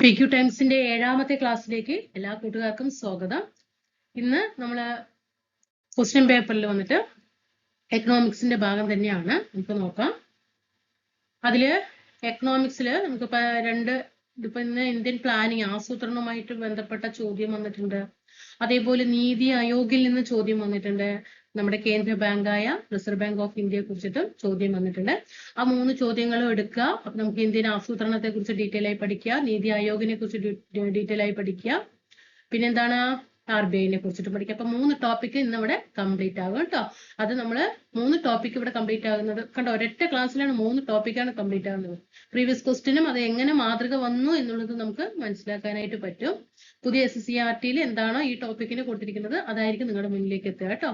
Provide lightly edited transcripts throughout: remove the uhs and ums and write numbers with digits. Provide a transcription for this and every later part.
PQ ടൈംസിന്റെ 7ാമത്തെ ക്ലാസ്സിലേക്ക് എല്ലാ കൂട്ടുകാർക്കും സ്വാഗതം. ഇന്ന് നമ്മൾ ക്വസ്റ്റ്യൻ പേപ്പറിൽ വന്നിട്ട് എക്കണോമിക്സിന്റെ ഭാഗം തന്നെയാണ് നമുക്ക് നോക്കാം. അതില് എക്കണോമിക്സിൽ നമുക്കിപ്പോ ഇതിപ്പോ ഇന്ന് ഇന്ത്യൻ പ്ലാനിങ് ആസൂത്രണവുമായിട്ട് ബന്ധപ്പെട്ട ചോദ്യം വന്നിട്ടുണ്ട്. അതേപോലെ നീതി ആയോഗിൽ നിന്ന് ചോദ്യം വന്നിട്ടുണ്ട്. നമ്മുടെ കേന്ദ്ര ബാങ്കായ റിസർവ് ബാങ്ക് ഓഫ് ഇന്ത്യയെ കുറിച്ചിട്ടും ചോദ്യം വന്നിട്ടുണ്ട്. ആ 3 ചോദ്യങ്ങളും എടുക്കുക. അപ്പൊ നമുക്ക് ഇന്ത്യൻ ആസൂത്രണത്തെ കുറിച്ച് ഡീറ്റെയിൽ ആയി പഠിക്കുക, നീതി ആയോഗിനെ കുറിച്ച് ഡീറ്റെയിൽ ആയി പഠിക്കുക, പിന്നെന്താണ് RBI കുറിച്ചിട്ട് പഠിക്കുക. അപ്പൊ 3 ടോപ്പിക് ഇന്ന് ഇവിടെ കംപ്ലീറ്റ് ആകും കേട്ടോ. അത് നമ്മള് 3 ടോപ്പിക് ഇവിടെ കംപ്ലീറ്റ് ആകുന്നത് കണ്ടോ, ഒരൊറ്റ ക്ലാസ്സിലാണ് 3 ടോപ്പിക്കാണ് കംപ്ലീറ്റ് ആകുന്നത്. പ്രീവിയസ് ക്വസ്റ്റിനും അത് എങ്ങനെ മാതൃക വന്നു എന്നുള്ളത് നമുക്ക് മനസ്സിലാക്കാനായിട്ട് പറ്റും. പുതിയ SSCRT എന്താണോ ഈ ടോപ്പിക്കിന് കൊടുത്തിരിക്കുന്നത് അതായിരിക്കും നിങ്ങളുടെ മുന്നിലേക്ക് എത്തുക കേട്ടോ.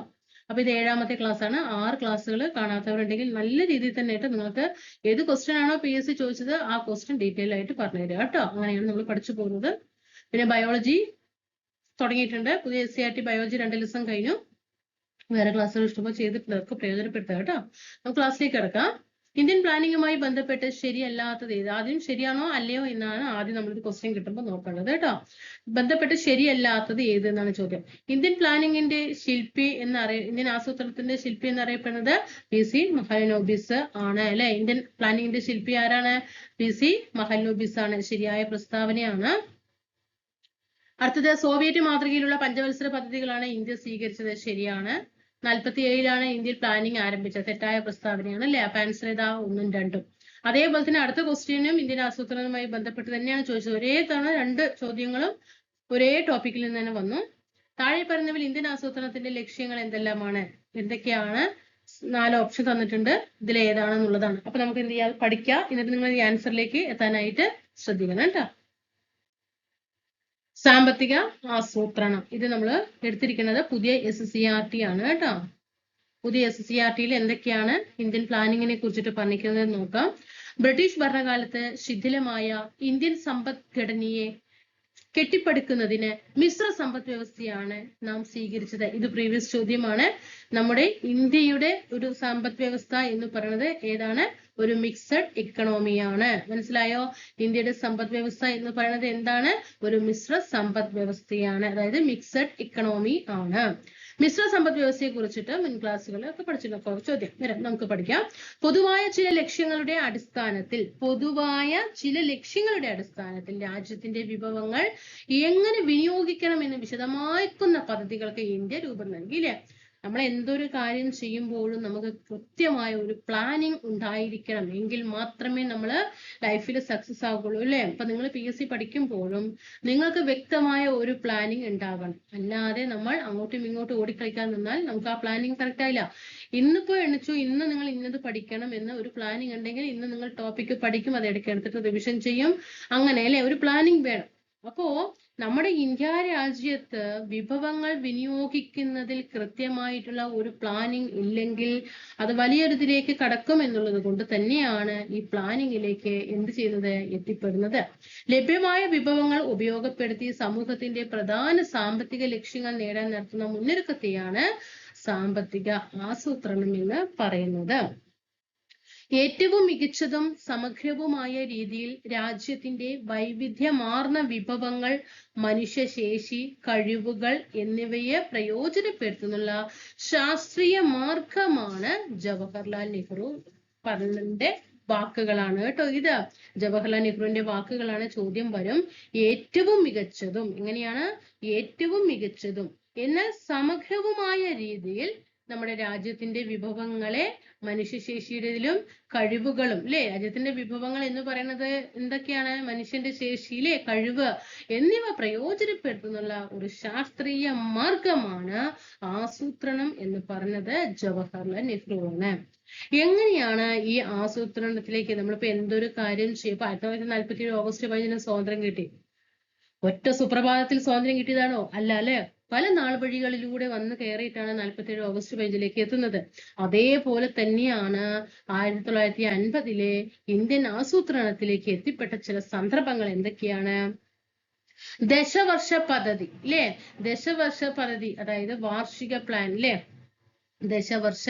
അപ്പൊ ഇത് 7ാമത്തെ ക്ലാസ് ആണ്. 6 ക്ലാസ്സുകൾ കാണാത്തവരുണ്ടെങ്കിൽ നല്ല രീതിയിൽ തന്നെ ആയിട്ട് നിങ്ങൾക്ക് ഏത് ക്വസ്റ്റ്യൻ ആണോ PSC ചോദിച്ചത് ആ ക്വസ്റ്റ്യൻ ഡീറ്റെയിൽ ആയിട്ട് പറഞ്ഞു തരിക കേട്ടോ. അങ്ങനെയാണ് നമ്മൾ പഠിച്ചു പോകുന്നത്. പിന്നെ ബയോളജി തുടങ്ങിയിട്ടുണ്ട്. പുതിയ SCRT ബയോളജി 2 ദിവസം കഴിഞ്ഞു. വേറെ ക്ലാസ്സുകൾ ഇഷ്ടംപോലെ ചെയ്തിട്ടുണ്ട്, അതൊക്കെ പ്രയോജനപ്പെടുത്തുക കേട്ടോ. നമുക്ക് ക്ലാസ്സിലേക്ക് കിടക്കാം. ഇന്ത്യൻ പ്ലാനിങ്ങുമായി ബന്ധപ്പെട്ട് ശരിയല്ലാത്തത് ഏത്? ആദ്യം ശരിയാണോ അല്ലയോ എന്നാണ് ആദ്യം നമ്മളൊരു ക്വസ്റ്റ്യൻ കിട്ടുമ്പോൾ നോക്കേണ്ടത് കേട്ടോ. ബന്ധപ്പെട്ട് ശരിയല്ലാത്തത് ഏത് എന്നാണ് ചോദ്യം. ഇന്ത്യൻ പ്ലാനിങ്ങിന്റെ ശില്പി ഇന്ത്യൻ ആസൂത്രണത്തിന്റെ ശില്പി എന്നറിയപ്പെടുന്നത് PC മഹലനോബിസ് ആണ് അല്ലെ. ഇന്ത്യൻ പ്ലാനിങ്ങിന്റെ ശില്പി ആരാണ്? PC മഹലനോബിസ് ആണ്. ശരിയായ പ്രസ്താവനയാണ്. അടുത്തത് സോവിയറ്റ് മാതൃകയിലുള്ള പഞ്ചവത്സര പദ്ധതികളാണ് ഇന്ത്യ സ്വീകരിച്ചത്. ശരിയാണ്. 47ലാണ് ഇന്ത്യൻ പ്ലാനിങ് ആരംഭിച്ചത്. തെറ്റായ പ്രസ്താവനയാണ് അല്ലെ. അപ്പൊ ആൻസർ ഏതാ? 1ഉം 2ഉം. അതേപോലെ തന്നെ അടുത്ത ക്വസ്റ്റ്യനും ഇന്ത്യൻ ആസൂത്രണവുമായി ബന്ധപ്പെട്ട് തന്നെയാണ് ചോദിച്ചത്. ഒരേ തവണ 2 ചോദ്യങ്ങളും ഒരേ ടോപ്പിക്കിൽ നിന്ന് തന്നെ വന്നു. താഴെ പറഞ്ഞവൽ ഇന്ത്യൻ ആസൂത്രണത്തിന്റെ ലക്ഷ്യങ്ങൾ എന്തെല്ലാമാണ്? എന്തൊക്കെയാണ്? 4 ഓപ്ഷൻ തന്നിട്ടുണ്ട്. ഇതിൽ ഏതാണെന്നുള്ളതാണ്. അപ്പൊ നമുക്ക് എന്ത് ചെയ്യാം, പഠിക്കാം. എന്നിട്ട് നിങ്ങൾ ഈ ആൻസറിലേക്ക് എത്താനായിട്ട് ശ്രദ്ധിക്കണം കേട്ടോ. സാമ്പത്തിക ആസൂത്രണം ഇത് നമ്മൾ എടുത്തിരിക്കുന്നത് പുതിയ SSCRT ആണ് കേട്ടോ. പുതിയ SSCRTയിൽ എന്തൊക്കെയാണ് ഇന്ത്യൻ പ്ലാനിങ്ങിനെ കുറിച്ചിട്ട് പറഞ്ഞിരിക്കുന്നത് നോക്കാം. ബ്രിട്ടീഷ് ഭരണകാലത്ത് ശിഥിലമായ ഇന്ത്യൻ സമ്പദ്ഘടനയെ കെട്ടിപ്പടുക്കുന്നതിന് മിശ്ര സമ്പദ് വ്യവസ്ഥയാണ് നാം സ്വീകരിച്ചത്. ഇത് പ്രീവിയസ് ചോദ്യമാണ്. നമ്മുടെ ഇന്ത്യയുടെ ഒരു സമ്പദ് വ്യവസ്ഥ എന്ന് പറയുന്നത് ഏതാണ്? ഒരു മിക്സഡ് ഇക്കണോമിയാണ്. മനസ്സിലായോ? ഇന്ത്യയുടെ സമ്പദ് വ്യവസ്ഥ എന്ന് പറയുന്നത് എന്താണ്? ഒരു മിശ്ര സമ്പദ് വ്യവസ്ഥയാണ്. അതായത് മിക്സഡ് ഇക്കണോമി ആണ്. മിശ്ര സമ്പദ് വ്യവസ്ഥയെ കുറിച്ചിട്ട് മുൻ ക്ലാസ്സുകളൊക്കെ പഠിച്ചിട്ടുള്ള ചോദ്യം വരാം, നമുക്ക് പഠിക്കാം. പൊതുവായ ചില ലക്ഷ്യങ്ങളുടെ അടിസ്ഥാനത്തിൽ രാജ്യത്തിന്റെ വിഭവങ്ങൾ എങ്ങനെ വിനിയോഗിക്കണം എന്ന് വിശദമാക്കുന്ന പദ്ധതികൾക്ക് ഇന്ത്യ രൂപം നൽകിയില്ലേ. നമ്മൾ എന്തൊരു കാര്യം ചെയ്യുമ്പോഴും നമുക്ക് കൃത്യമായ ഒരു പ്ലാനിങ് ഉണ്ടായിരിക്കണം. എങ്കിൽ മാത്രമേ നമ്മൾ ലൈഫിൽ സക്സസ് ആകുള്ളൂ അല്ലെ. അപ്പൊ നിങ്ങൾ PSC പഠിക്കുമ്പോഴും നിങ്ങൾക്ക് വ്യക്തമായ ഒരു പ്ലാനിങ് ഉണ്ടാകണം. അല്ലാതെ നമ്മൾ അങ്ങോട്ടും ഇങ്ങോട്ടും ഓടിക്കളിക്കാൻ നിന്നാൽ നമുക്ക് ആ പ്ലാനിങ് കറക്റ്റ് ആയില്ല. ഇന്നിപ്പോ എണിച്ചു ഇന്ന് നിങ്ങൾ ഇന്നത് പഠിക്കണം എന്ന് ഒരു പ്ലാനിങ് ഉണ്ടെങ്കിൽ ഇന്ന് നിങ്ങൾ ടോപ്പിക്ക് പഠിക്കും, അത് എടുത്തെടുത്തിട്ട് റിവിഷൻ ചെയ്യും. അങ്ങനെ അല്ലെ, ഒരു പ്ലാനിങ് വേണം. അപ്പോ നമ്മുടെ ഇന്ത്യ രാജ്യത്ത് വിഭവങ്ങൾ വിനിയോഗിക്കുന്നതിൽ കൃത്യമായിട്ടുള്ള ഒരു പ്ലാനിങ് ഇല്ലെങ്കിൽ അത് വലിയൊരിതിലേക്ക് കടക്കും എന്നുള്ളത് കൊണ്ട് തന്നെയാണ് ഈ പ്ലാനിങ്ങിലേക്ക് എന്ത് ചെയ്യുന്നത്, എത്തിപ്പെടുന്നത്. ലഭ്യമായ വിഭവങ്ങൾ ഉപയോഗപ്പെടുത്തി സമൂഹത്തിന്റെ പ്രധാന സാമ്പത്തിക ലക്ഷ്യങ്ങൾ നേടാൻ നടത്തുന്ന മുന്നൊരുക്കത്തെയാണ് സാമ്പത്തിക ആസൂത്രണം എന്ന് പറയുന്നത്. ഏറ്റവും മികച്ചതും സമഗ്രവുമായ രീതിയിൽ രാജ്യത്തിന്റെ വൈവിധ്യമാർന്ന വിഭവങ്ങൾ, മനുഷ്യശേഷി, കഴിവുകൾ എന്നിവയെ പ്രയോജനപ്പെടുത്തുന്നുള്ള ശാസ്ത്രീയ മാർഗമാണ് ജവഹർലാൽ നെഹ്റു പറഞ്ഞതിന്റെ വാക്കുകളാണ് കേട്ടോ. ഇത് ജവഹർലാൽ നെഹ്റുവിന്റെ വാക്കുകളാണ്. ചോദ്യം വരും. ഏറ്റവും മികച്ചതും, എങ്ങനെയാണ്? ഏറ്റവും മികച്ചതും എന്നാൽ സമഗ്രവുമായ രീതിയിൽ നമ്മുടെ രാജ്യത്തിന്റെ വിഭവങ്ങളെ, മനുഷ്യശേഷിയുടെതിലും കഴിവുകളും അല്ലെ. രാജ്യത്തിന്റെ വിഭവങ്ങൾ എന്ന് പറയുന്നത് എന്തൊക്കെയാണ്? മനുഷ്യന്റെ ശേഷിയിലെ കഴിവ് എന്നിവ പ്രയോജനപ്പെടുത്തുന്നുള്ള ഒരു ശാസ്ത്രീയ മാർഗമാണ് ആസൂത്രണം എന്ന് പറഞ്ഞത് ജവഹർലാൽ നെഹ്റുവാണ്. എങ്ങനെയാണ് ഈ ആസൂത്രണത്തിലേക്ക് നമ്മളിപ്പോ എന്തൊരു കാര്യം ചെയ്യും? 1947 ഓഗസ്റ്റ് 15 സ്വാതന്ത്ര്യം കിട്ടി. ഒറ്റ സുപ്രഭാതത്തിൽ സ്വാതന്ത്ര്യം കിട്ടിയതാണോ? അല്ല അല്ലെ. പല നാൾ വഴികളിലൂടെ വന്ന് കയറിയിട്ടാണ് 47 ഓഗസ്റ്റ് 15 എത്തുന്നത്. അതേപോലെ തന്നെയാണ് 1950 ഇന്ത്യൻ ആസൂത്രണത്തിലേക്ക് എത്തിപ്പെട്ട ചില സന്ദർഭങ്ങൾ എന്തൊക്കെയാണ്? ദശവർഷ പദ്ധതി അല്ലെ. ദശവർഷ പദ്ധതി അതായത് വാർഷിക പ്ലാൻ അല്ലെ. ദശവർഷ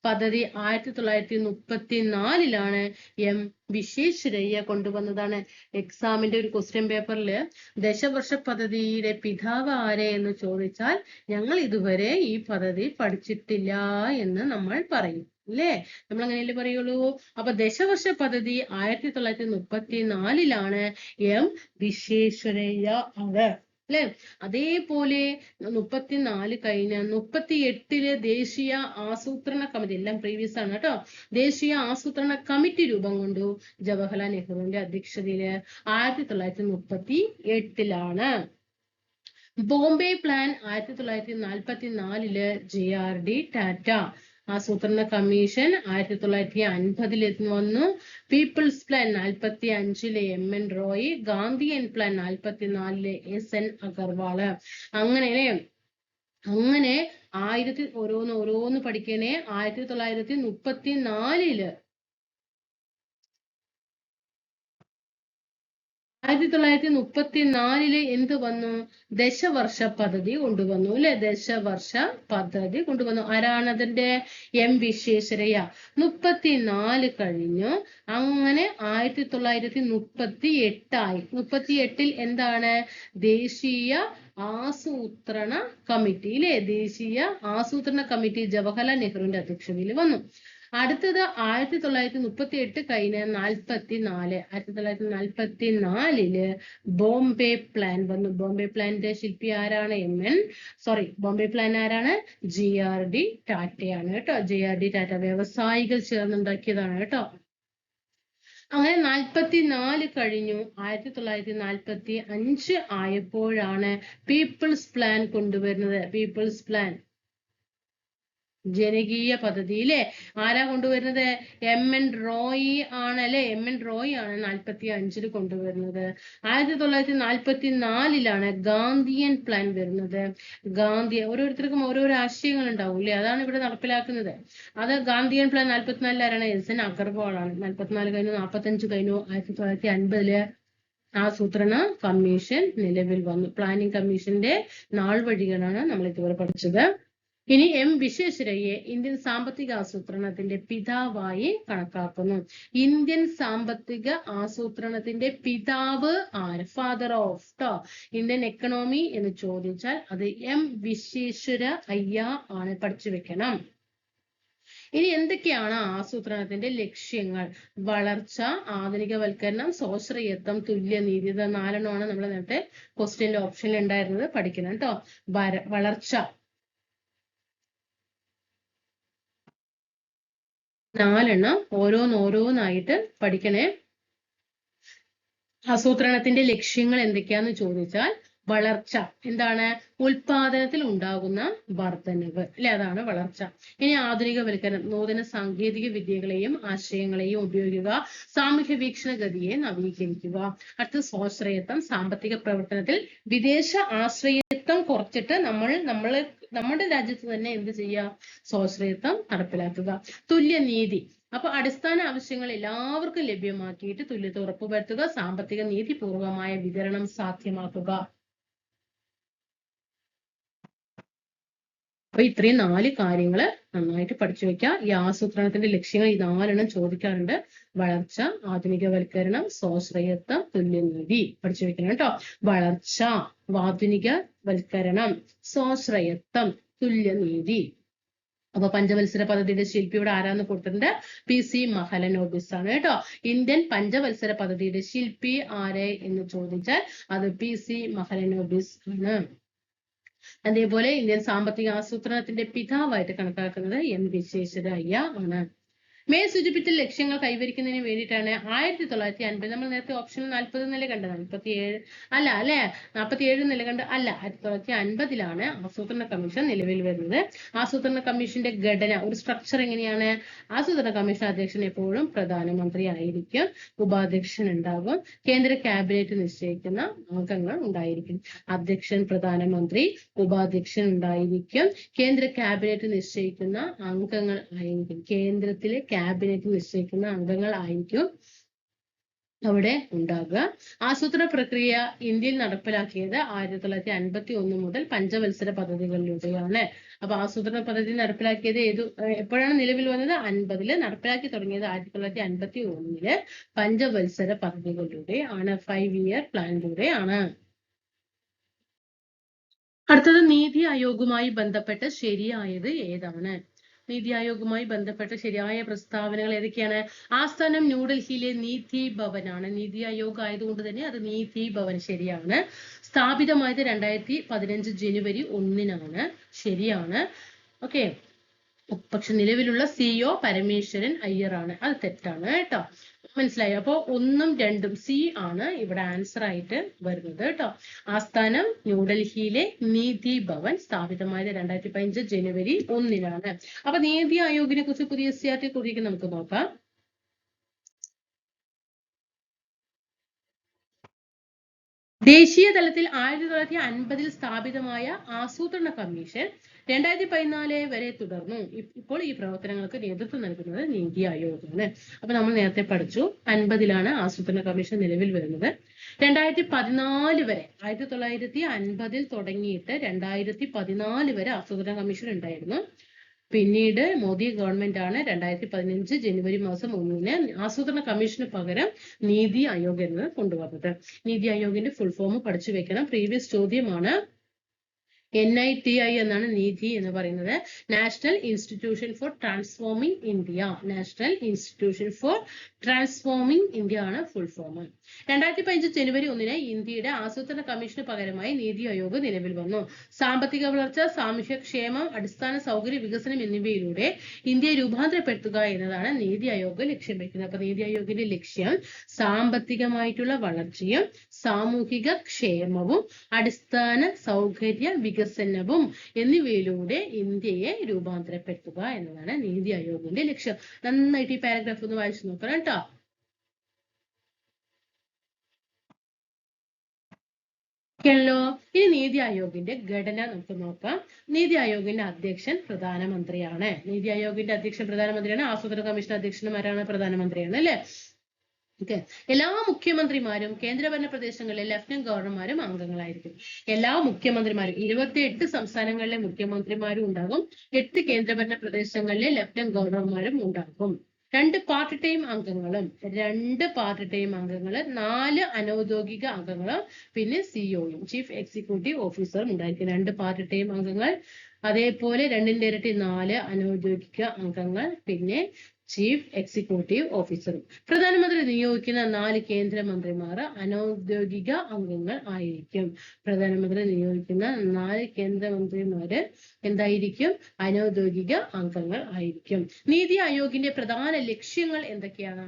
പദ്ധതി 1934 എം വിശ്വേശ്വരയ്യ കൊണ്ടുവന്നതാണ്. എക്സാമിന്റെ ഒരു ക്വസ്റ്റ്യൻ പേപ്പറിൽ ദശവർഷ പദ്ധതിയുടെ പിതാവ് ആരെ എന്ന് ചോദിച്ചാൽ ഞങ്ങൾ ഇതുവരെ ഈ പദ്ധതി പഠിച്ചിട്ടില്ല എന്ന് നമ്മൾ പറയും അല്ലേ? നമ്മൾ അങ്ങനെയല്ലേ പറയുള്ളൂ. അപ്പൊ ദശവർഷ പദ്ധതി 1934 എം വിശ്വേശ്വരയ്യ ആണ് അല്ലെ. അതേപോലെ 34 കഴിഞ്ഞ 38 ദേശീയ ആസൂത്രണ കമ്മിറ്റി, എല്ലാം പ്രീവിയസ് ആണ് കേട്ടോ. ദേശീയ ആസൂത്രണ കമ്മിറ്റി രൂപം കൊണ്ടു ജവഹർലാൽ നെഹ്റുവിന്റെ അധ്യക്ഷതയില് 1938 ബോംബെ പ്ലാൻ 1944 JRD ടാറ്റ. ആസൂത്രണ കമ്മീഷൻ 1950 വന്നു. People's plan 45 MN Roy. Gandhian plan 44 SN Agarwal. അങ്ങനെ ഓരോന്ന് പഠിക്കണേ. 1934 1934 എന്ത് വന്നു? ദശവർഷ പദ്ധതി കൊണ്ടുവന്നു അല്ലെ. ദശവർഷ പദ്ധതി കൊണ്ടുവന്നു. ആരാണ് അതിന്റെ? എം വിശ്വേശ്വരയ്യ. 34 കഴിഞ്ഞു. അങ്ങനെ 1938 38 എന്താണ്? ദേശീയ ആസൂത്രണ കമ്മിറ്റി അല്ലെ. ദേശീയ ആസൂത്രണ കമ്മിറ്റി ജവഹർലാൽ നെഹ്റുവിന്റെ അധ്യക്ഷതയിൽ വന്നു. അടുത്തത് 1938 കഴിഞ്ഞ് 1944 ബോംബെ പ്ലാൻ വന്നു. ബോംബെ പ്ലാനിന്റെ ശില്പി ആരാണ്? ബോംബെ പ്ലാൻ ആരാണ്? JRD ടാറ്റയാണ് കേട്ടോ. JRD ടാറ്റ വ്യവസായികൾ ചേർന്നുണ്ടാക്കിയതാണ് കേട്ടോ. അങ്ങനെ 44 കഴിഞ്ഞു. 1945 ആയപ്പോഴാണ് പീപ്പിൾസ് പ്ലാൻ കൊണ്ടുവരുന്നത്. പീപ്പിൾസ് പ്ലാൻ ജനകീയ പദ്ധതി അല്ലെ. ആരാ കൊണ്ടുവരുന്നത്? MN റോയ് ആണ് അല്ലെ. MN റോയ് ആണ് 45 കൊണ്ടുവരുന്നത്. 1944 ഗാന്ധിയൻ പ്ലാൻ വരുന്നത്. ഓരോരുത്തർക്കും ഓരോരോ ആശയങ്ങൾ ഉണ്ടാവും അല്ലെ. അതാണ് ഇവിടെ നടപ്പിലാക്കുന്നത്. അത് ഗാന്ധിയൻ പ്ലാൻ 44 ആരാണ്? SN അഗർവാൾ ആണ്. 44 കഴിഞ്ഞു. 45 കഴിഞ്ഞു. 1950 ആസൂത്രണ കമ്മീഷൻ നിലവിൽ വന്നു. പ്ലാനിംഗ് കമ്മീഷന്റെ നാൾ വഴികളാണ് നമ്മൾ ഇതുവരെ പഠിച്ചത്. ഇനി എം വിശ്വേശ്വരയ്യെ ഇന്ത്യൻ സാമ്പത്തിക ആസൂത്രണത്തിന്റെ പിതാവായി കണക്കാക്കുന്നു. ഇന്ത്യൻ സാമ്പത്തിക ആസൂത്രണത്തിന്റെ പിതാവ് ആര്? ഫാദർ ഓഫ് ഇന്ത്യൻ എക്കണോമി എന്ന് ചോദിച്ചാൽ അത് എം വിശ്വേശ്വര അയ്യ ആണ്. പഠിച്ചു വെക്കണം. ഇനി എന്തൊക്കെയാണ് ആസൂത്രണത്തിന്റെ ലക്ഷ്യങ്ങൾ? വളർച്ച, ആധുനികവൽക്കരണം, സ്വാശ്രയത്വം, തുല്യനീതി. ഇത് 4 നമ്മൾ നേരത്തെ ക്വസ്റ്റ്യന്റെ ഓപ്ഷനിൽ ഉണ്ടായിരുന്നത്. പഠിക്കണം കേട്ടോ. വളർച്ച 4 ഓരോന്നായിട്ട് പഠിക്കണേ. ആസൂത്രണത്തിന്റെ ലക്ഷ്യങ്ങൾ എന്തൊക്കെയാന്ന് ചോദിച്ചാൽ വളർച്ച എന്താണ്? ഉൽപാദനത്തിൽ ഉണ്ടാകുന്ന വർധനവ് അല്ലെ. അതാണ് വളർച്ച. ഇനി ആധുനികവൽക്കരണം, നൂതന സാങ്കേതിക വിദ്യകളെയും ആശയങ്ങളെയും ഉപയോഗിക്കുക. സാമൂഹ്യ വീക്ഷണഗതിയെ നവീകരിക്കുക. അടുത്ത സ്വാശ്രയത്വം, സാമ്പത്തിക പ്രവർത്തനത്തിൽ വിദേശ ആശ്രയത്വം കുറച്ചിട്ട് നമ്മുടെ രാജ്യത്ത് തന്നെ എന്ത് ചെയ്യുക? സ്വാശ്രയത്വം നടപ്പിലാക്കുക. തുല്യനീതി, അപ്പൊ അടിസ്ഥാന ആവശ്യങ്ങൾ എല്ലാവർക്കും ലഭ്യമാക്കിയിട്ട് തുല്യത ഉറപ്പുവരുത്തുക. സാമ്പത്തിക നീതിപൂർവമായ വിതരണം സാധ്യമാക്കുക. അപ്പൊ ഇത്രയും 4 കാര്യങ്ങൾ നന്നായിട്ട് പഠിച്ചു വെക്കുക. ഈ ആസൂത്രണത്തിന്റെ ലക്ഷ്യങ്ങൾ ഈ 4 ചോദിക്കാറുണ്ട്. വളർച്ച, ആധുനികവൽക്കരണം, സ്വാശ്രയത്വം, തുല്യനീതി. പഠിച്ചു വെക്കണം കേട്ടോ. വളർച്ച, ആധുനികവൽക്കരണം, സ്വാശ്രയത്വം, തുല്യനീതി. അപ്പൊ പഞ്ചവത്സര പദ്ധതിയുടെ ശില്പി ഇവിടെ ആരാന്ന് കൊടുത്തിട്ടുണ്ട്? PC മഹലനോബിസ് ആണ് കേട്ടോ. ഇന്ത്യൻ പഞ്ചവത്സര പദ്ധതിയുടെ ശില്പി ആരെ എന്ന് ചോദിച്ചാൽ അത് PC മഹലനോബിസ് ആണ്. അതേപോലെ ഇന്ത്യൻ സാമ്പത്തിക ആസൂത്രണത്തിന്റെ പിതാവായിട്ട് കണക്കാക്കുന്നത് എം വിശ്വേശ്വരയ്യ ആണ്. മേൽ സൂചിപ്പിച്ച ലക്ഷ്യങ്ങൾ കൈവരിക്കുന്നതിന് വേണ്ടിയിട്ടാണ് 1950, നമ്മൾ നേരത്തെ ഓപ്ഷൻ 40 നില കണ്ടത്, 47 അല്ല അല്ലെ, 47 നില കണ്ട് അല്ല, 1950 ആസൂത്രണ കമ്മീഷൻ നിലവിൽ വരുന്നത്. ആസൂത്രണ കമ്മീഷന്റെ ഘടന, ഒരു സ്ട്രക്ചർ എങ്ങനെയാണ്? ആസൂത്രണ കമ്മീഷൻ അധ്യക്ഷൻ എപ്പോഴും പ്രധാനമന്ത്രി ആയിരിക്കും. ഉപാധ്യക്ഷൻ ഉണ്ടാകും. കേന്ദ്ര ക്യാബിനറ്റ് നിശ്ചയിക്കുന്ന അംഗങ്ങൾ ഉണ്ടായിരിക്കും. അധ്യക്ഷൻ പ്രധാനമന്ത്രി, ഉപാധ്യക്ഷൻ ഉണ്ടായിരിക്കും. കേന്ദ്ര ക്യാബിനറ്റ് നിശ്ചയിക്കുന്ന അംഗങ്ങൾ ആയിരിക്കും. കേന്ദ്രത്തിലെ ക്യാബിനറ്റ് നിശ്ചയിക്കുന്ന അംഗങ്ങൾ ആയിരിക്കും അവിടെ ഉണ്ടാകുക. ആസൂത്രണ പ്രക്രിയ ഇന്ത്യയിൽ നടപ്പിലാക്കിയത് 1951 മുതൽ പഞ്ചവത്സര പദ്ധതികളിലൂടെയാണ്. അപ്പൊ ആസൂത്രണ പദ്ധതി നടപ്പിലാക്കിയത് എപ്പോഴാണ് നിലവിൽ വന്നത്? 50-ല്. നടപ്പിലാക്കി തുടങ്ങിയത് 1951-ല് പഞ്ചവത്സര പദ്ധതികളിലൂടെ ആണ്, 5-year പ്ലാനിലൂടെ ആണ്. അടുത്തത് നീതി ആയോഗുമായി ബന്ധപ്പെട്ട് ശരിയായത് ഏതാണ്? നീതി ആയോഗുമായി ബന്ധപ്പെട്ട ശരിയായ പ്രസ്താവനകൾ ഏതൊക്കെയാണ്? ആസ്ഥാനം ന്യൂഡൽഹിയിലെ നീതി ഭവൻ ആണ്. നീതി ആയോഗ് ആയതുകൊണ്ട് തന്നെ അത് നീതി ഭവൻ ശരിയാണ്. സ്ഥാപിതമായത് 2015 ജനുവരി 1-നാണ്. ശരിയാണ്. ഓക്കെ. പക്ഷെ നിലവിലുള്ള CEO പരമേശ്വരൻ അയ്യർ ആണ്. അത് തെറ്റാണ് കേട്ടോ. മനസ്സിലായോ? അപ്പോ 1ഉം 2ഉം സി ആണ് ഇവിടെ ആൻസർ ആയിട്ട് വരുന്നത് കേട്ടോ. ആസ്ഥാനം ന്യൂഡൽഹിയിലെ നീതി ഭവൻ, സ്ഥാപിതമായത് 2015 ജനുവരി 1-നാണ്. അപ്പൊ നീതി ആയോഗിനെ കുറിച്ച് പുതിയ SCERT കുറിച്ച് നമുക്ക് നോക്കാം. ദേശീയ തലത്തിൽ 1950-ൽ സ്ഥാപിതമായ ആസൂത്രണ കമ്മീഷൻ 2014 വരെ തുടർന്നു. ഇപ്പോൾ ഈ പ്രവർത്തനങ്ങൾക്ക് നേതൃത്വം നൽകുന്നത് നീതി ആയോഗാണ്. അപ്പൊ നമ്മൾ നേരത്തെ പഠിച്ചു 50-ലാണ് ആസൂത്രണ കമ്മീഷൻ നിലവിൽ വരുന്നത്. 2014 വരെ, 1950-ൽ തുടങ്ങിയിട്ട് 2014 വരെ ആസൂത്രണ കമ്മീഷൻ ഉണ്ടായിരുന്നു. പിന്നീട് മോദി ഗവൺമെന്റ് ആണ് 2015 ജനുവരി മാസം 1-ന് ആസൂത്രണ കമ്മീഷന് പകരം നീതി ആയോഗ് എന്നത് കൊണ്ടുവന്നത്. നീതി ആയോഗിന്റെ ഫുൾ ഫോം പഠിച്ചു വെക്കണം. പ്രീവിയസ് ചോദ്യമാണ്. NITI എന്നാണ് നീതി എന്ന് പറയുന്നത്. National institution for transforming India. National institution for transforming India ആണ് ഫുൾ ഫോം. 2015 ജനുവരി 1-ന് ഇന്ത്യയുടെ ആസൂത്രണ കമ്മീഷന് പകരമായി നീതി ആയോഗ് നിലവിൽ വന്നു. സാമ്പത്തിക വളർച്ച, സാമൂഹ്യക്ഷേമം, അടിസ്ഥാന സൗകര്യ വികസനം എന്നിവയിലൂടെ ഇന്ത്യയെ രൂപാന്തരപ്പെടുത്തുക എന്നതാണ് നീതി ആയോഗ് ലക്ഷ്യം വെക്കുന്നത്. അപ്പൊ നീതി ആയോഗിന്റെ ലക്ഷ്യം സാമ്പത്തികമായിട്ടുള്ള വളർച്ചയും സാമൂഹിക ക്ഷേമവും അടിസ്ഥാന സൗകര്യ വികസനവും എന്നിവയിലൂടെ ഇന്ത്യയെ രൂപാന്തരപ്പെടുത്തുക എന്നതാണ് നീതി ആയോഗിന്റെ ലക്ഷ്യം. നന്നായിട്ട് ഈ പാരഗ്രാഫ് ഒന്ന് വായിച്ചു നോക്കണം കേട്ടോ. ല്ലോ ഈ നീതി ആയോഗിന്റെ ഘടന നമുക്ക് നോക്കാം. നീതി ആയോഗിന്റെ അധ്യക്ഷൻ പ്രധാനമന്ത്രിയാണ്. നീതി ആയോഗിന്റെ അധ്യക്ഷൻ പ്രധാനമന്ത്രിയാണ്. ആസൂത്രണ കമ്മീഷൻ അധ്യക്ഷനും ആരാണ്? പ്രധാനമന്ത്രിയാണ് അല്ലെ? ഓക്കെ. എല്ലാ മുഖ്യമന്ത്രിമാരും കേന്ദ്രഭരണ പ്രദേശങ്ങളിലെ ലഫ്റ്റനന്റ് ഗവർണർമാരും അംഗങ്ങളായിരിക്കും. എല്ലാ മുഖ്യമന്ത്രിമാരും 28 സംസ്ഥാനങ്ങളിലെ മുഖ്യമന്ത്രിമാരും ഉണ്ടാകും. 8 കേന്ദ്രഭരണ പ്രദേശങ്ങളിലെ ലഫ്റ്റനന്റ് ഗവർണർമാരും ഉണ്ടാകും. 2 പാർട്ട് ടൈം അംഗങ്ങളും 4 അനൗദ്യോഗിക അംഗങ്ങളും പിന്നെ സിഒയും ചീഫ് എക്സിക്യൂട്ടീവ് ഓഫീസറും ഉണ്ടായിരിക്കും. 2 പാർട്ട് ടൈം അംഗങ്ങൾ, അതേപോലെ 2ന്റെ ഇരട്ടി 4 അനൗദ്യോഗിക അംഗങ്ങൾ, പിന്നെ ചീഫ് എക്സിക്യൂട്ടീവ് ഓഫീസറും. പ്രധാനമന്ത്രി നിയോഗിക്കുന്ന 4 കേന്ദ്രമന്ത്രിമാർ അനൗദ്യോഗിക അംഗങ്ങൾ ആയിരിക്കും. പ്രധാനമന്ത്രി നിയോഗിക്കുന്ന 4 കേന്ദ്രമന്ത്രിമാര് എന്തായിരിക്കും? അനൗദ്യോഗിക അംഗങ്ങൾ ആയിരിക്കും. നീതി ആയോഗിന്റെ പ്രധാന ലക്ഷ്യങ്ങൾ എന്തൊക്കെയാണ്?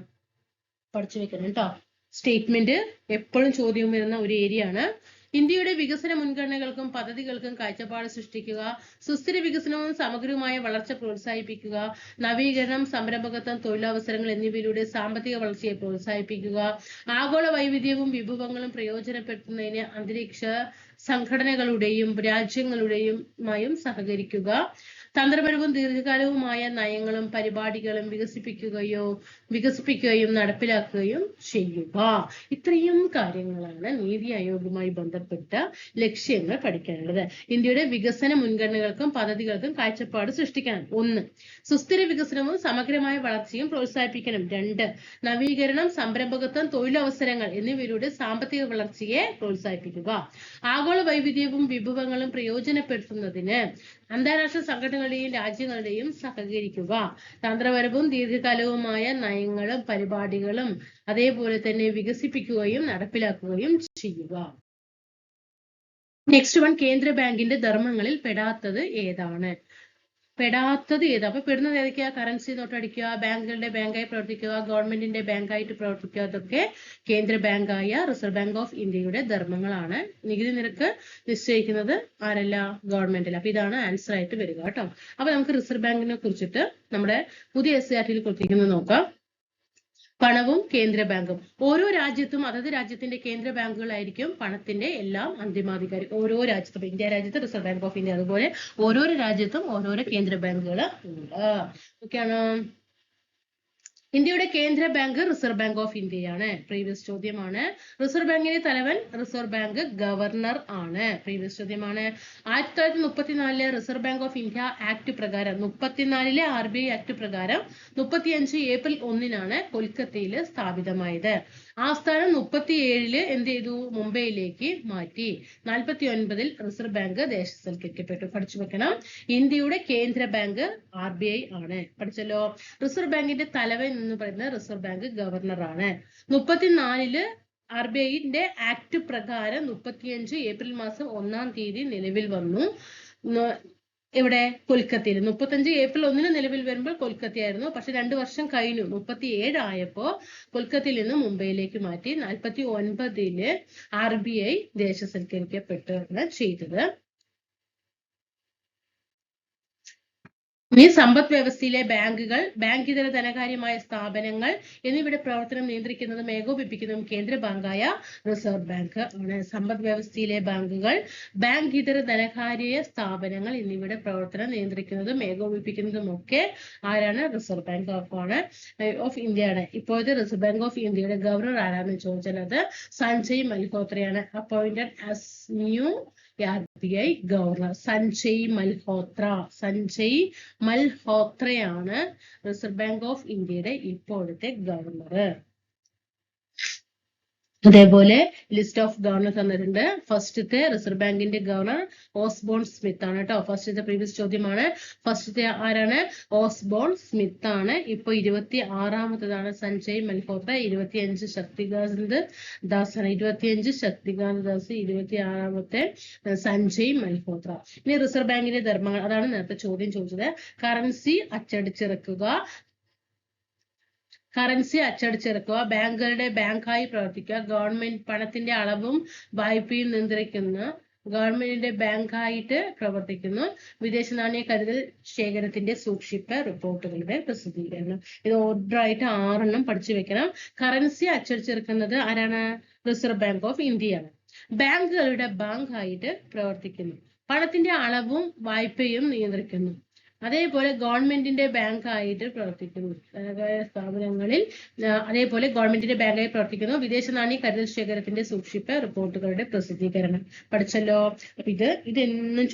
പഠിച്ചു വെക്കണം കേട്ടോ. സ്റ്റേറ്റ്മെന്റ് എപ്പോഴും ചോദ്യം വരുന്ന ഒരു ഏരിയ ആണ്. ഇന്ത്യയുടെ വികസന മുൻഗണനകൾക്കും പദ്ധതികൾക്കും കാഴ്ചപ്പാട് സൃഷ്ടിക്കുക, സുസ്ഥിര വികസനവും സമഗ്രവുമായ വളർച്ച പ്രോത്സാഹിപ്പിക്കുക, നവീകരണം, സംരംഭകത്വം, തൊഴിലവസരങ്ങൾ എന്നിവയിലൂടെ സാമ്പത്തിക വളർച്ചയെ പ്രോത്സാഹിപ്പിക്കുക, ആഗോള വൈവിധ്യവും വിഭവങ്ങളും പ്രയോജനപ്പെടുത്തുന്നതിന് അന്തരീക്ഷ സംഘടനകളുടെയും രാജ്യങ്ങളുടെയുമായും സഹകരിക്കുക, തന്ത്രപരവും ദീർഘകാലവുമായ നയങ്ങളും പരിപാടികളും വികസിപ്പിക്കുകയും നടപ്പിലാക്കുകയും ചെയ്യുക. ഇത്രയും കാര്യങ്ങളാണ് നീതി ആയോഗുമായി ബന്ധപ്പെട്ട ലക്ഷ്യങ്ങൾ പഠിക്കാനുള്ളത്. ഇന്ത്യയുടെ വികസന മുൻഗണനകൾക്കും പദ്ധതികൾക്കും കാഴ്ചപ്പാട് സൃഷ്ടിക്കണം. 1. സുസ്ഥിര വികസനവും സമഗ്രമായ വളർച്ചയും പ്രോത്സാഹിപ്പിക്കണം. 2. നവീകരണം, സംരംഭകത്വം, തൊഴിലവസരങ്ങൾ എന്നിവയിലൂടെ സാമ്പത്തിക വളർച്ചയെ പ്രോത്സാഹിപ്പിക്കുക. ആഗോള വൈവിധ്യവും വിഭവങ്ങളും പ്രയോജനപ്പെടുത്തുന്നതിന് അന്താരാഷ്ട്ര സംഘടനകളുടെയും രാജ്യങ്ങളുടെയും സഹകരിക്കുക. തന്ത്രപരവും ദീർഘകാലവുമായ നയങ്ങളും പരിപാടികളും അതേപോലെ തന്നെ വികസിപ്പിക്കുകയും നടപ്പിലാക്കുകയും ചെയ്യുക. നെക്സ്റ്റ് വൺ, കേന്ദ്ര ബാങ്കിന്റെ ധർമ്മങ്ങളിൽ പെടാത്തത് ഏതാണ്? അപ്പൊ പെടുന്നത് ഏതൊക്കെയാ? കറൻസി നോട്ടടിക്കുക, ബാങ്കുകളുടെ ബാങ്കായി പ്രവർത്തിക്കുക, ഗവൺമെന്റിന്റെ ബാങ്കായിട്ട് പ്രവർത്തിക്കുക. അതൊക്കെ കേന്ദ്ര ബാങ്കായ റിസർവ് ബാങ്ക് ഓഫ് ഇന്ത്യയുടെ ധർമ്മങ്ങളാണ്. നികുതി നിരക്ക് നിശ്ചയിക്കുന്നത് ആരല്ല? ഗവൺമെന്റല്ല. അപ്പൊ ഇതാണ് ആൻസർ ആയിട്ട് വരിക കേട്ടോ. അപ്പൊ നമുക്ക് റിസർവ് ബാങ്കിനെ കുറിച്ചിട്ട് നമ്മുടെ പുതിയ SCERT കൊടുത്തിരിക്കുന്നത് നോക്കാം. പണവും കേന്ദ്ര ബാങ്കും. ഓരോ രാജ്യത്തും അതത് രാജ്യത്തിന്റെ കേന്ദ്ര ബാങ്കുകളായിരിക്കും പണത്തിന്റെ എല്ലാം അന്തിമാധികാരി. ഓരോ രാജ്യത്തും, ഇന്ത്യ രാജ്യത്ത് റിസർവ് ബാങ്ക് ഓഫ് ഇന്ത്യ, അതുപോലെ ഓരോരോ രാജ്യത്തും ഓരോരോ കേന്ദ്ര ബാങ്കുകൾ ഉണ്ട്. ഓക്കെയാണോ? ഇന്ത്യയുടെ കേന്ദ്ര ബാങ്ക് റിസർവ് ബാങ്ക് ഓഫ് ഇന്ത്യയാണ്. പ്രീവിയസ് ചോദ്യമാണ്. റിസർവ് ബാങ്കിന്റെ തലവൻ റിസർവ് ബാങ്ക് ഗവർണർ ആണ്. പ്രീവിയസ് ചോദ്യമാണ്. 1934 reserve bank of India act പ്രകാരം 34 RBI ആക്ട് പ്രകാരം 35 ഏപ്രിൽ 1 കൊൽക്കത്തയിൽ സ്ഥാപിതമായത്. ആസ്ഥാനം 37 എന്ത് ചെയ്തു? മുംബൈയിലേക്ക് മാറ്റി. 49 റിസർവ് ബാങ്ക് ദേശസൽക്കരിക്കപ്പെട്ടു. പഠിച്ചു വെക്കണം. ഇന്ത്യയുടെ കേന്ദ്ര ബാങ്ക് RBI ആണ്. പഠിച്ചല്ലോ. റിസർവ് ബാങ്കിന്റെ തലവൻ എന്ന് പറയുന്നത് റിസർവ് ബാങ്ക് ഗവർണർ ആണ്. 34 RBIന്റെ ആക്ട് പ്രകാരം 35 ഏപ്രിൽ മാസം 1 നിലവിൽ വന്നു. ഇവിടെ കൊൽക്കത്തയിൽ 35 ഏപ്രിൽ 1 നിലവിൽ വരുമ്പോൾ കൊൽക്കത്തയായിരുന്നു. പക്ഷെ 2 വർഷം കഴിഞ്ഞു. 37 ആയപ്പോ കൊൽക്കത്തയിൽ നിന്ന് മുംബൈയിലേക്ക് മാറ്റി. 49 RBI ദേശസൽക്കരിക്കപ്പെട്ടാണ് ചെയ്തത്. ഇനി സമ്പദ് വ്യവസ്ഥയിലെ ബാങ്കുകൾ, ബാങ്കിതര ധനകാര്യമായ സ്ഥാപനങ്ങൾ എന്നിവയുടെ പ്രവർത്തനം നിയന്ത്രിക്കുന്നതും ഏകോപിപ്പിക്കുന്നതും കേന്ദ്ര ബാങ്കായ റിസർവ് ബാങ്ക് ആണ്. സമ്പദ് വ്യവസ്ഥയിലെ ബാങ്കുകൾ, ബാങ്കിതര ധനകാര്യ സ്ഥാപനങ്ങൾ എന്നിവയുടെ പ്രവർത്തനം നിയന്ത്രിക്കുന്നതും ഏകോപിപ്പിക്കുന്നതും ഒക്കെ ആരാണ്? റിസർവ് ബാങ്ക് ഓഫ് ഇന്ത്യയാണ്. ഇപ്പോഴത്തെ റിസർവ് ബാങ്ക് ഓഫ് ഇന്ത്യയുടെ ഗവർണർ ആരാണെന്ന് ചോദിച്ചാൽ അത് സഞ്ജയ് മൽഹോത്രയാണ്. Appointed as new RBI governor Sanjay മൽഹോത്രയാണ് റിസർവ് ബാങ്ക് ഓഫ് ഇന്ത്യയുടെ ഇപ്പോഴത്തെ ഗവർണർ. അതേപോലെ ലിസ്റ്റ് ഓഫ് ഗവർണർ തന്നിട്ടുണ്ട്. ഫസ്റ്റത്തെ റിസർവ് ബാങ്കിന്റെ ഗവർണർ ഓസ്ബോൺ സ്മിത്ത് ആണ് കേട്ടോ. ഫസ്റ്റത്തെ പ്രീവിയസ് ചോദ്യമാണ്. ഫസ്റ്റത്തെ ആരാണ്? ഓസ്ബോൺ സ്മിത്ത് ആണ്. ഇപ്പൊ 26ാമത്തേതാണ് സഞ്ജയ് മൽഹോത്ര. 25 ശക്തികാന്ത് ദാസ് ആണ്. 25 ശക്തികാന്ത് ദാസ്. 26ാമത്തെ സഞ്ജയ് മൽഹോത്ര. ഇനി റിസർവ് ബാങ്കിന്റെ ധർമ്മങ്ങൾ, അതാണ് നേരത്തെ ചോദ്യം ചോദിച്ചത്. കറൻസി അച്ചടിച്ചിറക്കുക, ബാങ്കുകളുടെ ബാങ്കായി പ്രവർത്തിക്കുക, ഗവൺമെന്റ് പണത്തിന്റെ അളവും വായ്പയും നിയന്ത്രിക്കുന്ന ഗവൺമെന്റിന്റെ ബാങ്കായിട്ട് പ്രവർത്തിക്കുന്നു, വിദേശ നാണയ കരുതൽ ശേഖരത്തിന്റെ സൂക്ഷിപ്പ്, റിപ്പോർട്ടുകളുടെ പ്രസിദ്ധീകരണം. ഇത് ഓർഡറായിട്ട് 6 പഠിച്ചു വെക്കണം. കറൻസി അച്ചടിച്ചിറക്കുന്നത് ആരാണ്? റിസർവ് ബാങ്ക് ഓഫ് ഇന്ത്യയാണ്. ബാങ്കുകളുടെ ബാങ്കായിട്ട് പ്രവർത്തിക്കുന്നു, പണത്തിന്റെ അളവും വായ്പയും നിയന്ത്രിക്കുന്നു, അതേപോലെ ഗവൺമെന്റിന്റെ ബാങ്കായിട്ട് പ്രവർത്തിക്കുന്നു സ്ഥാപനങ്ങളിൽ. അതേപോലെ ഗവൺമെന്റിന്റെ ബാങ്കായി പ്രവർത്തിക്കുന്നു, വിദേശ നാണയ കരുതൽ ശേഖരത്തിന്റെ സൂക്ഷിപ്പ്, റിപ്പോർട്ടുകളുടെ പ്രസിദ്ധീകരണം. പഠിച്ചല്ലോ. അപ്പൊ ഇതെന്നും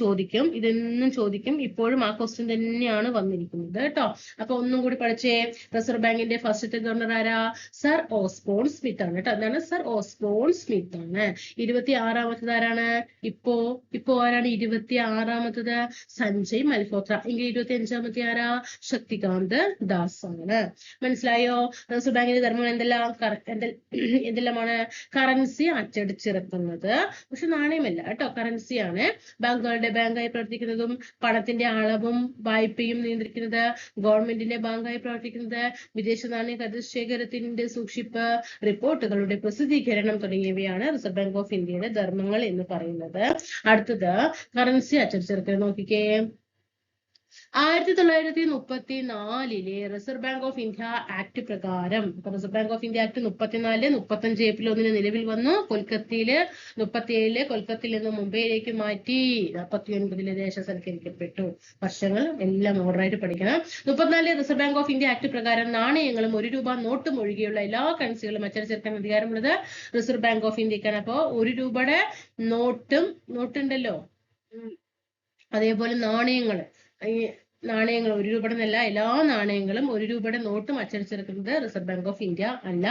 ചോദിക്കും. ഇപ്പോഴും ആ ക്വസ്റ്റ്യൻ തന്നെയാണ് വന്നിരിക്കുന്നത് കേട്ടോ. അപ്പൊ ഒന്നും കൂടി പഠിച്ചേ. റിസർവ് ബാങ്കിന്റെ ഫസ്റ്റത്തെ ഗവർണർ ആരാ? സർ ഓസ്ബോൺ സ്മിത്ത് ആണ് കേട്ടോ. എന്താണ്? സർ ഓസ്ബോൺ സ്മിത്ത് ആണ്. 26ാമത്തത് ആരാണ്? ഇപ്പോ ആരാണ് 26ാമത്തത്? സഞ്ജയ് മൽഹോത്ര. എങ്കിൽ 25ാമത്തെ ആരാ? ശക്തികാന്ത് ദാസ് ആണ്. മനസ്സിലായോ? റിസർവ് ബാങ്കിന്റെ ധർമ്മങ്ങൾ എന്തെല്ലാമാണ്? കറൻസി അച്ചടിച്ചിറക്കുന്നത്, പക്ഷെ നാണയമല്ല കേട്ടോ, കറൻസിയാണ്. ബാങ്കുകളുടെ ബാങ്കായി പ്രവർത്തിക്കുന്നതും പണത്തിന്റെ അളവും വായ്പയും നിയന്ത്രിക്കുന്നത്, ഗവൺമെന്റിന്റെ ബാങ്കായി പ്രവർത്തിക്കുന്നത്, വിദേശ നാണയ കരുതൽ ശേഖരത്തിന്റെ സൂക്ഷിപ്പ്, റിപ്പോർട്ടുകളുടെ പ്രസിദ്ധീകരണം തുടങ്ങിയവയാണ് റിസർവ് ബാങ്ക് ഓഫ് ഇന്ത്യയുടെ ധർമ്മങ്ങൾ എന്ന് പറയുന്നത്. അടുത്തത് കറൻസി അച്ചടിച്ചിറക്കുന്നത്. നോക്കിക്കേ. 1934 reserve bank of India act പ്രകാരം, reserve bank of India act 34 35 April 1 നിലവിൽ വന്നു. കൊൽക്കത്തയില് 37 കൊൽക്കത്തയിൽ നിന്ന് മുംബൈയിലേക്ക് മാറ്റി. 49 ദേശസൽക്കരിക്കപ്പെട്ടു. വർഷങ്ങൾ എല്ലാം ഓർഡറായിട്ട് പഠിക്കണം. 34 reserve bank of India act പ്രകാരം നാണയങ്ങളും 1 രൂപ നോട്ടും ഒഴികെയുള്ള എല്ലാ കറൻസികളും അച്ചടിച്ചിറക്കാൻ അധികാരമുള്ളത് റിസർവ് ബാങ്ക് ഓഫ് ഇന്ത്യക്കാണ്. അപ്പോ 1 രൂപയുടെ നോട്ടുണ്ടല്ലോ, അതേപോലെ നാണയങ്ങൾ 1 രൂപയുടെ എന്നല്ല, എല്ലാ നാണയങ്ങളും 1 രൂപയുടെ നോട്ടും അച്ചടിച്ചിറക്കുന്നത് റിസർവ് ബാങ്ക് ഓഫ് ഇന്ത്യ അല്ല,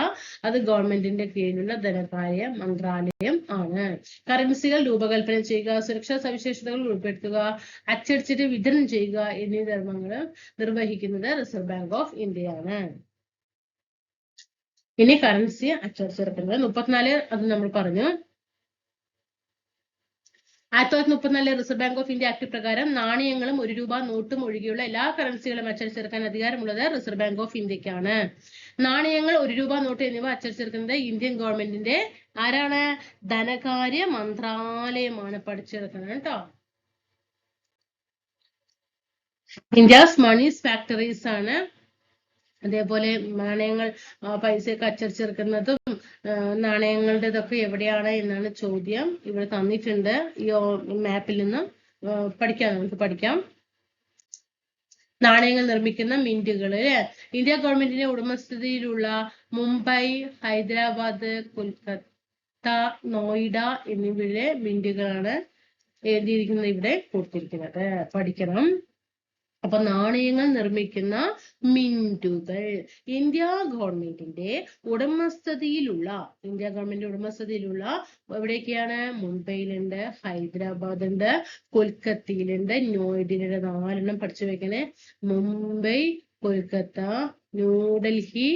അത് ഗവൺമെന്റിന്റെ കീഴിലുള്ള ധനകാര്യ മന്ത്രാലയം ആണ്. കറൻസികൾ രൂപകൽപ്പന ചെയ്യുക, സുരക്ഷാ സവിശേഷതകൾ ഉൾപ്പെടുത്തുക, അച്ചടിച്ചിട്ട് വിതരണം ചെയ്യുക എന്നീ ധർമ്മങ്ങൾ നിർവഹിക്കുന്നത് റിസർവ് ബാങ്ക് ഓഫ് ഇന്ത്യയാണ്. ഇനി കറൻസി അച്ചടിച്ചിറക്കുന്നത് 34 അത് നമ്മൾ പറഞ്ഞു. 1934 reserve bank of India act പ്രകാരം നാണയങ്ങളും 1 രൂപ നോട്ടും ഒഴികെയുള്ള എല്ലാ കറൻസികളും അച്ചടിച്ചിറക്കാൻ അധികാരമുള്ളത് റിസർവ് ബാങ്ക് ഓഫ് ഇന്ത്യക്കാണ്. നാണയങ്ങൾ, 1 രൂപ നോട്ട് എന്നിവ അച്ചടിച്ചിറക്കുന്നത് ഇന്ത്യൻ ഗവൺമെന്റിന്റെ ആരാണ്? ധനകാര്യ മന്ത്രാലയമാണ് പഠിച്ചെടുക്കുന്നത് കേട്ടോ. ഇന്ത്യസ് മണീസ് ഫാക്ടറീസ് ആണ്. അതേപോലെ നാണയങ്ങൾ, പൈസയൊക്കെ അച്ചടിച്ചിറക്കുന്നതും നാണയങ്ങളുടേതൊക്കെ എവിടെയാണ് എന്നാണ് ചോദ്യം. ഇവിടെ തന്നിട്ടുണ്ട് ഈ മാപ്പിൽ നിന്ന്. നമുക്ക് പഠിക്കാം. നാണയങ്ങൾ നിർമ്മിക്കുന്ന മിന്റുകൾ അല്ലെ. ഇന്ത്യ ഗവൺമെന്റിന്റെ ഉടമസ്ഥതയിലുള്ള മുംബൈ, ഹൈദരാബാദ്, കൊൽക്കത്ത, നോയിഡ എന്നിവയിലെ മിന്റുകളാണ് എഴുതിയിരിക്കുന്നത്, ഇവിടെ കൊടുത്തിരിക്കുന്നത്. പഠിക്കണം. അപ്പൊ നാണയങ്ങൾ നിർമ്മിക്കുന്ന മിന്റുകൾ ഇന്ത്യ ഗവൺമെന്റിന്റെ ഉടമസ്ഥതയിലുള്ള എവിടെയൊക്കെയാണ്? മുംബൈയിലുണ്ട്, ഹൈദരാബാദ് ഉണ്ട്, കൊൽക്കത്തയിലുണ്ട്, നോയിഡയിലുണ്ട്. 4 പഠിച്ചു വെക്കണേ. മുംബൈ, കൊൽക്കത്ത, ന്യൂഡൽഹി,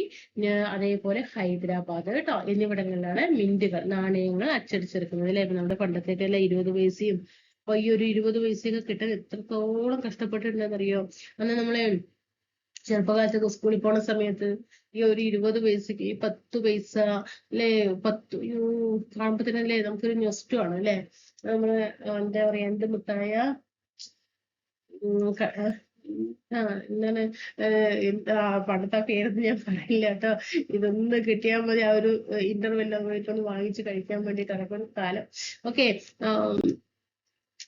അതേപോലെ ഹൈദരാബാദ് കേട്ടോ, എന്നിവിടങ്ങളിലാണ് മിന്റുകൾ, നാണയങ്ങൾ അച്ചടിച്ചെടുക്കുന്നത് അല്ലെ. നമ്മുടെ പണ്ടത്തെ 20 പൈസയും അപ്പൊ ഈ ഒരു 20 പൈസയൊക്കെ കിട്ടാൻ എത്രത്തോളം കഷ്ടപ്പെട്ടിട്ടുണ്ടെന്നറിയോ? അന്ന് നമ്മളെ ചെറുപ്പകാലത്തൊക്കെ സ്കൂളിൽ പോണ സമയത്ത് ഈ ഒരു 20 പൈസക്ക് ഈ 10 പൈസ അല്ലെ, 10 കാണുമ്പോ തന്നെ അല്ലേ നമുക്കൊരു നൊസ്റ്റുമാണ് അല്ലെ. നമ്മള് എന്താ പറയാ, എന്ത് മുട്ടായ, എന്താണ്, പണ്ടത്തെ പേരൊന്നും ഞാൻ പറയില്ല കേട്ടോ. ഇതൊന്ന് കിട്ടിയാൽ മതി, ആ ഒരു ഇന്റർവെൽ പോയിട്ടൊന്ന് വാങ്ങിച്ച് കഴിക്കാൻ വേണ്ടിട്ട് നടക്കുന്ന കാലം. ഓക്കെ.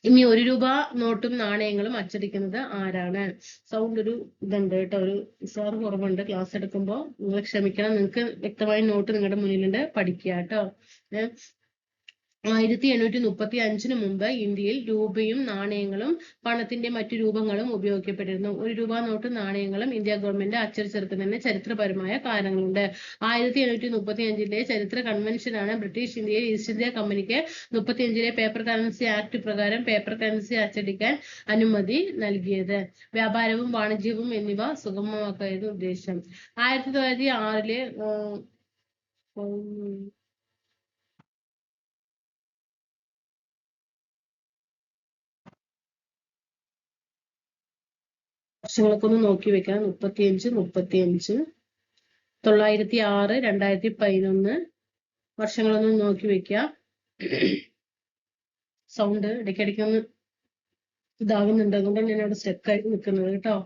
ഇനി 1 രൂപ നോട്ടും നാണയങ്ങളും അച്ചടിക്കുന്നത് ആരാണ്? സൗണ്ട് ഒരു ഇതുണ്ട് കേട്ടോ, ഒരു സാറ് കുറവുണ്ട് ക്ലാസ് എടുക്കുമ്പോ, നിങ്ങൾ ക്ഷമിക്കണം. നിങ്ങൾക്ക് വ്യക്തമായ നോട്ട് നിങ്ങളുടെ മുന്നിലുണ്ട്, പഠിക്കുക കേട്ടോ. 1835 മുമ്പ് ഇന്ത്യയിൽ രൂപയും നാണയങ്ങളും പണത്തിന്റെ മറ്റു രൂപങ്ങളും ഉപയോഗിക്കപ്പെട്ടിരുന്നു. 1 രൂപ നോട്ടും നാണയങ്ങളും ഇന്ത്യ ഗവൺമെന്റ് അച്ചടിച്ചിറക്കുന്നതിന് ചരിത്രപരമായ കാരണങ്ങളുണ്ട്. 1835 ചരിത്ര കൺവെൻഷനാണ് ബ്രിട്ടീഷ് ഇന്ത്യയിൽ ഈസ്റ്റ് ഇന്ത്യ കമ്പനിക്ക് 35 പേപ്പർ കറൻസി ആക്ട് പ്രകാരം പേപ്പർ കറൻസി അച്ചടിക്കാൻ അനുമതി നൽകിയത്. വ്യാപാരവും വാണിജ്യവും എന്നിവ സുഗമമാക്കുകയായിരുന്നു ഉദ്ദേശം. 1906 വർഷങ്ങളൊക്കെ ഒന്ന് നോക്കി വെക്കാം. 35, 906, 2011 വർഷങ്ങളൊന്നും നോക്കി വെക്കാം. സൗണ്ട് ഇടയ്ക്കിടയ്ക്ക് ഒന്ന് ഇതാകുന്നുണ്ട്, അതുകൊണ്ടാണ് ഞാൻ അവിടെ സ്റ്റെക്കായിട്ട് നിൽക്കുന്നത് കേട്ടോ.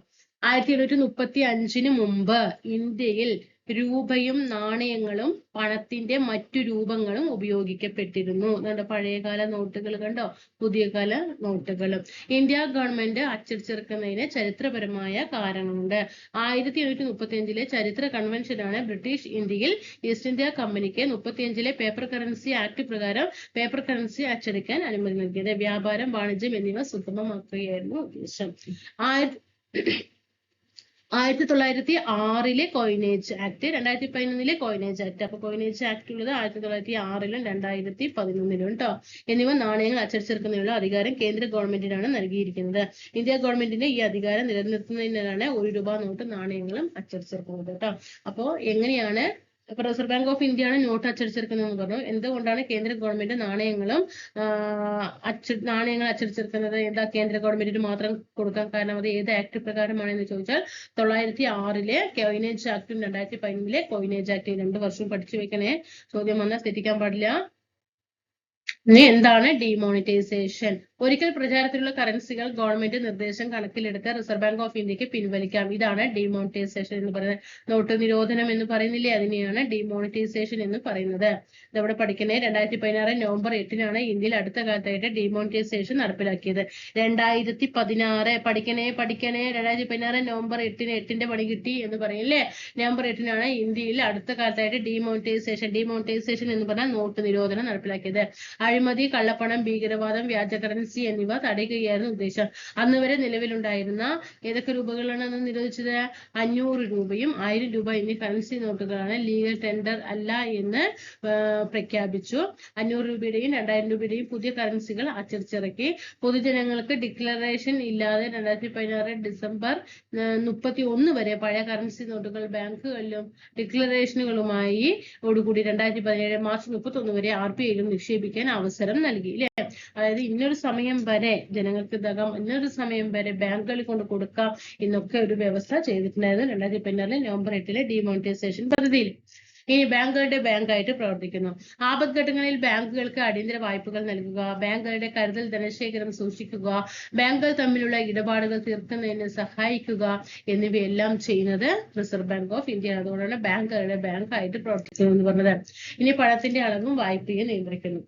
1835 മുമ്പ് ഇന്ത്യയിൽ രൂപയും നാണയങ്ങളും പണത്തിന്റെ മറ്റു രൂപങ്ങളും ഉപയോഗിക്കപ്പെട്ടിരുന്നു. അതുകൊണ്ട് പഴയകാല നോട്ടുകൾ കണ്ടോ, പുതിയ കാല നോട്ടുകളും. ഇന്ത്യ ഗവൺമെന്റ് അച്ചടിച്ചിറക്കുന്നതിന് ചരിത്രപരമായ കാരണമുണ്ട്. 1835 ചരിത്ര കൺവെൻഷനാണ് ബ്രിട്ടീഷ് ഇന്ത്യയിൽ ഈസ്റ്റ് ഇന്ത്യ കമ്പനിക്ക് 35 പേപ്പർ കറൻസി ആക്ട് പ്രകാരം പേപ്പർ കറൻസി അച്ചടിക്കാൻ അനുമതി നൽകിയത്. വ്യാപാരം, വാണിജ്യം എന്നിവ സുഗമമാക്കുകയായിരുന്നു ഉദ്ദേശം. 1906 കോയിനേജ് ആക്ട്, 2011 കോയിനേജ് ആക്ട്. അപ്പൊ കോയിനേജ് ആക്ട് ഉള്ളത് 1906 2011 കേട്ടോ. എന്നിവ നാണയങ്ങൾ അച്ചടിച്ചിറക്കുന്നതിനുള്ള അധികാരം കേന്ദ്ര ഗവൺമെന്റിനാണ് നൽകിയിരിക്കുന്നത്. ഇന്ത്യ ഗവൺമെന്റിന്റെ ഈ അധികാരം നിലനിർത്തുന്നതിനാണ് 1 രൂപ നോട്ട് നാണയങ്ങളും അച്ചടിച്ചിറക്കുന്നത് കേട്ടോ. അപ്പോ എങ്ങനെയാണ് റിസർവ് ബാങ്ക് ഓഫ് ഇന്ത്യ ആണ് നോട്ട് അച്ചടിച്ചിറക്കുന്നതെന്ന് പറഞ്ഞു. എന്തുകൊണ്ടാണ് കേന്ദ്ര ഗവൺമെന്റ് നാണയങ്ങൾ അച്ചടിച്ചിറക്കുന്നത്? എന്താ കേന്ദ്ര ഗവൺമെന്റിന് മാത്രം കൊടുക്കാൻ കാരണം? അത് ഏത് ആക്ട് പ്രകാരമാണെന്ന് ചോദിച്ചാൽ 1906 കോയിനേജ് ആക്ടും 2011 കോയിനേജ് ആക്ട്. 2 വർഷം പഠിച്ചു വെക്കണേ, ചോദ്യം വന്നാൽ തെറ്റിക്കാൻ പാടില്ല. ഇനി എന്താണ് ഡിമോണിറ്റൈസേഷൻ? ഒരിക്കൽ പ്രചാരത്തിലുള്ള കറൻസികൾ ഗവൺമെന്റ് നിർദ്ദേശം കണക്കിലെടുത്ത് റിസർവ് ബാങ്ക് ഓഫ് ഇന്ത്യക്ക് പിൻവലിക്കാം. ഇതാണ് ഡിമോണിറ്റൈസേഷൻ എന്ന് പറയുന്നത്. നോട്ട് നിരോധനം എന്ന് പറയുന്നില്ലേ, അതിനെയാണ് ഡിമോണിറ്റൈസേഷൻ എന്ന് പറയുന്നത്. ഇതവിടെ പഠിക്കുന്നത് 2016 നവംബർ 8 ഇന്ത്യയിൽ അടുത്ത കാലത്തായിട്ട് ഡിമോണിറ്റൈസേഷൻ നടപ്പിലാക്കിയത്. 2016 പഠിക്കണേ 2016 നവംബർ 8 പണി കിട്ടി എന്ന് പറയില്ലേ. നവംബർ 8 ഇന്ത്യയിൽ അടുത്ത കാലത്തായിട്ട് ഡിമോണിറ്റൈസേഷൻ എന്ന് പറഞ്ഞാൽ നോട്ട് നിരോധനം നടപ്പിലാക്കിയത്. അഴിമതി, കള്ളപ്പണം, ഭീകരവാദം, വ്യാജ കറൻസി എന്നിവ തടയുകയായിരുന്നു ഉദ്ദേശം. അന്ന് വരെ നിലവിലുണ്ടായിരുന്ന ഏതൊക്കെ രൂപകളാണ് അന്ന് നിരോധിച്ചത്? 500 രൂപയും 1000 രൂപ എന്നീ കറൻസി നോട്ടുകളാണ് ലീഗൽ ടെൻഡർ അല്ല എന്ന് പ്രഖ്യാപിച്ചു. 500 രൂപയുടെയും 2000 രൂപയുടെയും പുതിയ കറൻസികൾ അച്ചടിച്ചിറക്കി. പൊതുജനങ്ങൾക്ക് ഡിക്ലറേഷൻ ഇല്ലാതെ 2016 ഡിസംബർ 31 വരെ പഴയ കറൻസി നോട്ടുകൾ ബാങ്കുകളിലും ഡിക്ലറേഷനുകളുമായി ഓടുകൂടി 2017 മാർച്ച് 31 വരെ RBIയിലും നിക്ഷേപിക്കാൻ അവസരം നൽകി അല്ലെ. അതായത് ഇന്നൊരു സമയം വരെ ജനങ്ങൾക്ക് ഇതാകാം, ഇന്നൊരു സമയം വരെ ബാങ്കുകളിൽ കൊണ്ട് കൊടുക്കാം എന്നൊക്കെ ഒരു വ്യവസ്ഥ ചെയ്തിട്ടുണ്ടായിരുന്നു 2016 നവംബർ 8 ഡിമോണിറ്റൈസേഷൻ പദ്ധതിയിൽ. ഇനി ബാങ്കുകളുടെ ബാങ്കായിട്ട് പ്രവർത്തിക്കുന്നു. ആപത്ഘട്ടങ്ങളിൽ ബാങ്കുകൾക്ക് അടിയന്തര വായ്പകൾ നൽകുക, ബാങ്കുകളുടെ കരുതൽ ധനശേഖരം സൂക്ഷിക്കുക, ബാങ്കുകൾ തമ്മിലുള്ള ഇടപാടുകൾ തീർക്കുന്നതിന് സഹായിക്കുക എന്നിവയെല്ലാം ചെയ്യുന്നത് റിസർവ് ബാങ്ക് ഓഫ് ഇന്ത്യ. അതുകൊണ്ടാണ് ബാങ്കുകളുടെ ബാങ്കായിട്ട് പ്രവർത്തിക്കുന്നു എന്ന് പറഞ്ഞത്. ഇനി പണത്തിന്റെ അളവും വായ്പയും നിയന്ത്രിക്കുന്നു.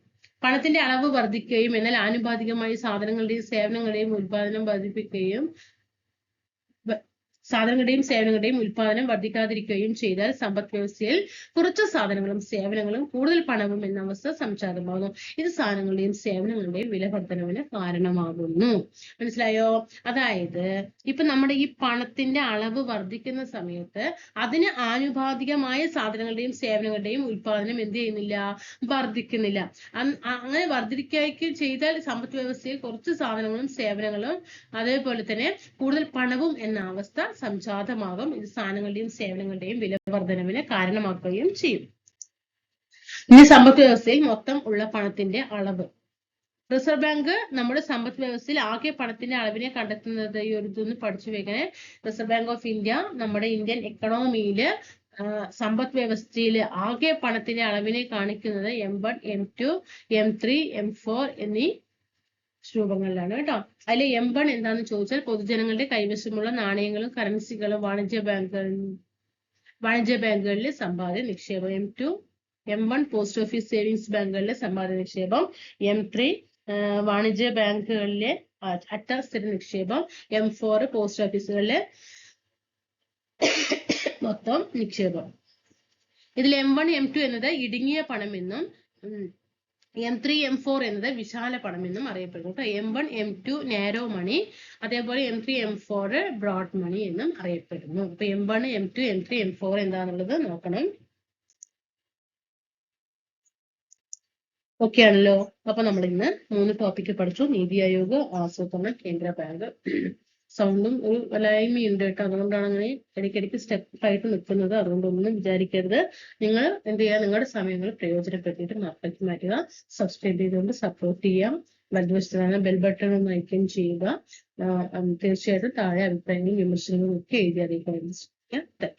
പണത്തിന്റെ അളവ് വർദ്ധിക്കുകയും എന്നാൽ ആനുപാതികമായി സാധനങ്ങളുടെയും സേവനങ്ങളുടെയും ഉത്പാദനം വർദ്ധിപ്പിക്കുകയും സാധനങ്ങളുടെയും സേവനങ്ങളുടെയും ഉൽപാദനം വർദ്ധിക്കാതിരിക്കുകയും ചെയ്താൽ സമ്പദ് വ്യവസ്ഥയിൽ കുറച്ച് സാധനങ്ങളും സേവനങ്ങളും കൂടുതൽ പണവും എന്ന അവസ്ഥ സംജാതമാകുന്നു. ഇത് സാധനങ്ങളുടെയും സേവനങ്ങളുടെയും വില വർധനവിന് കാരണമാകുന്നു. മനസ്സിലായോ? അതായത് ഇപ്പൊ നമ്മുടെ ഈ പണത്തിന്റെ അളവ് വർദ്ധിക്കുന്ന സമയത്ത് അതിന് ആനുപാതികമായ സാധനങ്ങളുടെയും സേവനങ്ങളുടെയും ഉൽപാദനം എന്ത് ചെയ്യുന്നില്ല? വർദ്ധിക്കുന്നില്ല. അങ്ങനെ വർദ്ധിക്കുകയും ചെയ്താൽ സമ്പദ് വ്യവസ്ഥയിൽ കുറച്ച് സാധനങ്ങളും സേവനങ്ങളും അതേപോലെ തന്നെ കൂടുതൽ പണവും എന്ന അവസ്ഥ സംജാതമാകും. ഇത് സാധനങ്ങളുടെയും സേവനങ്ങളുടെയും വില വർധനവിന് കാരണമാക്കുകയും ചെയ്യും. ഇനി സമ്പദ് വ്യവസ്ഥയിൽ മൊത്തം ഉള്ള പണത്തിന്റെ അളവ്. റിസർവ് ബാങ്ക് നമ്മുടെ സമ്പദ് വ്യവസ്ഥയിൽ ആകെ പണത്തിന്റെ അളവിനെ കണ്ടെത്തുന്നത് ഈ ഒരു ഇതൊന്ന് പഠിച്ചു വെക്കണേ. റിസർവ് ബാങ്ക് ഓഫ് ഇന്ത്യ നമ്മുടെ ഇന്ത്യൻ എക്കണോമിയില് സമ്പദ് വ്യവസ്ഥയിൽ ആകെ പണത്തിന്റെ അളവിനെ കാണിക്കുന്നത് M1, M2, M3, M4 എന്നീ രൂപങ്ങളിലാണ് കേട്ടോ. അതിൽ M1 എന്താണെന്ന് ചോദിച്ചാൽ പൊതുജനങ്ങളുടെ കൈവശമുള്ള നാണയങ്ങളും കറൻസികളും വാണിജ്യ ബാങ്കുകളിലെ സമ്പാദ്യ നിക്ഷേപം. M1 പോസ്റ്റ് ഓഫീസ് സേവിങ്സ് ബാങ്കുകളിലെ സമ്പാദ്യ നിക്ഷേപം. M3 വാണിജ്യ ബാങ്കുകളിലെ അറ്റ സ്ഥിര നിക്ഷേപം. M4 പോസ്റ്റ് ഓഫീസുകളിലെ മൊത്തം നിക്ഷേപം. ഇതിൽ M1, M2 എന്നത് ഇടുങ്ങിയ പണം എന്നും M3, M4 എന്നത് വിശാല പണം എന്നും അറിയപ്പെടുന്നു കേട്ടോ. M1, M2 നാരോ മണി, അതേപോലെ M3, M4 ബ്രോഡ് മണി എന്നും അറിയപ്പെടുന്നു. അപ്പൊ M1, M2, M3, M4 എന്താന്നുള്ളത് നോക്കണം. ഓക്കെ ആണല്ലോ. അപ്പൊ നമ്മൾ ഇന്ന് 3 ടോപ്പിക്ക് പഠിച്ചു. നീതി ആയോഗ്, ആസൂത്രണം, കേന്ദ്ര ബാങ്ക്. സൗണ്ടും ഒരു വലായ്മയുണ്ട് കേട്ടോ, അതുകൊണ്ടാണ് അങ്ങനെ ഇടയ്ക്കിടയ്ക്ക് സ്റ്റെപ്പായിട്ട് നിൽക്കുന്നത്. അതുകൊണ്ടൊന്നും വിചാരിക്കരുത്. നിങ്ങൾ എന്ത് ചെയ്യുക, നിങ്ങളുടെ സമയങ്ങൾ പ്രയോജനപ്പെടുത്തിയിട്ട് മാർക്കാക്കി മാറ്റുക. സബ്സ്ക്രൈബ് ചെയ്തുകൊണ്ട് സപ്പോർട്ട് ചെയ്യാം. വലതുവശത്ത് ബെൽ ബട്ടൺ ഒന്ന് ഐക്കൺ ചെയ്യുക. തീർച്ചയായിട്ടും താഴെ അഭിപ്രായങ്ങളും വിമർശനങ്ങളും ഒക്കെ എഴുതി അറിയിക്കാൻ ശ്രമിക്കുക.